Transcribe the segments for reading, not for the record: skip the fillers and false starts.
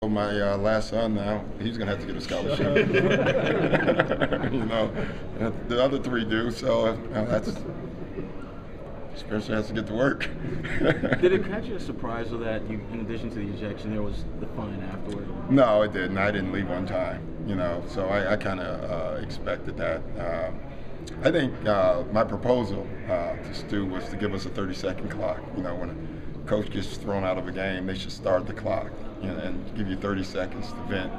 My last son now, he's going to have to get a scholarship. The other three do, so that's especially has to get to work. Did it catch you a surprise though that you, in addition to the ejection, there was the fine afterward? No, it didn't. I didn't leave on time, so I kind of expected that. I think my proposal to Stu was to give us a 30-second clock. When a coach gets thrown out of a game, they should start the clock and give you 30 seconds to vent.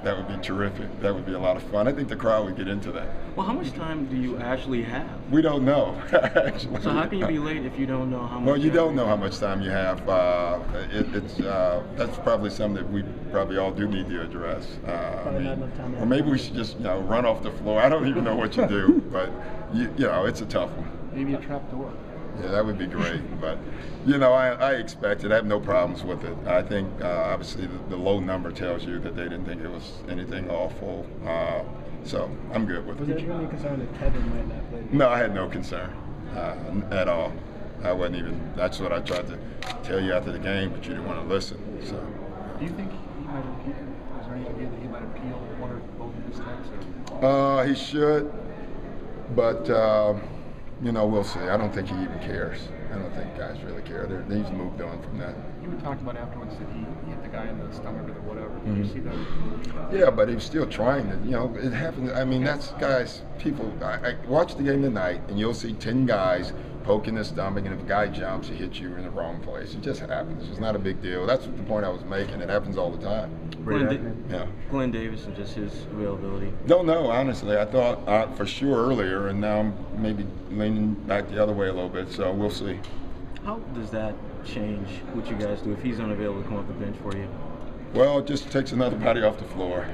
That would be terrific. That would be a lot of fun. I think the crowd would get into that. Well, how much time do you actually have? We don't know, actually. So how can you be late if you don't know how much? Well, you don't know how much time you have. That's probably something that we probably all do need to address. Or maybe we should just run off the floor. I don't even know what you do, but it's a tough one. Maybe a trap door. Yeah, that would be great. But, I expect it. I have no problems with it. I think, obviously, the low number tells you that they didn't think it was anything awful. So I'm good with it. Was there any concern that Kevin might not play? No, I had no concern at all. I wasn't even, that's what I tried to tell you after the game, but you didn't want to listen. So. Do you think he might appeal? Is there any idea that he might appeal one or both of his texts? He should, but we'll see. I don't think he even cares. I don't think guys really care. He's moved on from that. You had talked about afterwards that he hit the guy in the stomach or whatever. Did you see that? Yeah, but he was still trying to. It happens. I mean, that's guys. People. I watch the game tonight, and you'll see 10 guys poking the stomach, and if a guy jumps, he hits you in the wrong place. It just happens. It's not a big deal. That's the point I was making. It happens all the time. Glenn Davis and just his availability. Don't know, honestly. I thought for sure earlier, and now I'm maybe leaning back the other way a little bit. So we'll see. How does that change what you guys do if he's unavailable to come off the bench for you? Well, it just takes another body off the floor.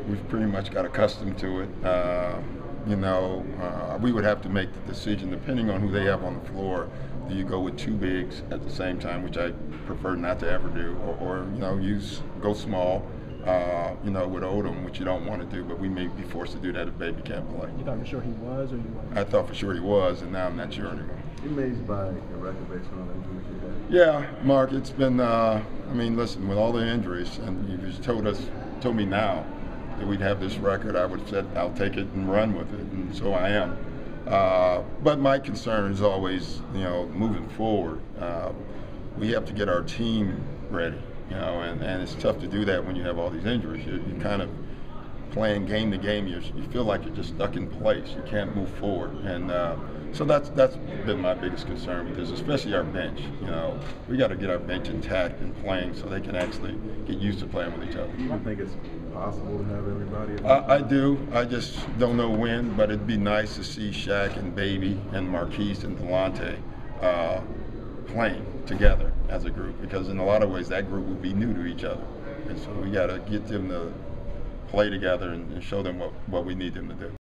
We've pretty much got accustomed to it. We would have to make the decision depending on who they have on the floor. Do you go with two bigs at the same time, which I prefer not to ever do, or go small, with Odom, which you don't want to do, but we may be forced to do that if Baby can't play. You thought for sure he was, or you weren't? I thought for sure he was, and now I'm not sure anymore. You're amazed by your record based on injuries you had? Yeah, Mark, it's been, listen, with all the injuries, and you just told me now that we'd have this record, I would have said, I'll take it and run with it, and so I am. But my concern is always, moving forward, we have to get our team ready, and it's tough to do that when you have all these injuries. You're kind of playing game to game. You feel like you're just stuck in place. You can't move forward, and so that's been my biggest concern, because especially our bench. We got to get our bench intact and playing so they can actually get used to playing with each other. Do you think it's possible to have everybody? I do. I just don't know when, but it'd be nice to see Shaq and Baby and Marquise and Delonte playing together as a group, because in a lot of ways that group would be new to each other, and so we got to get them to play together and show them what we need them to do.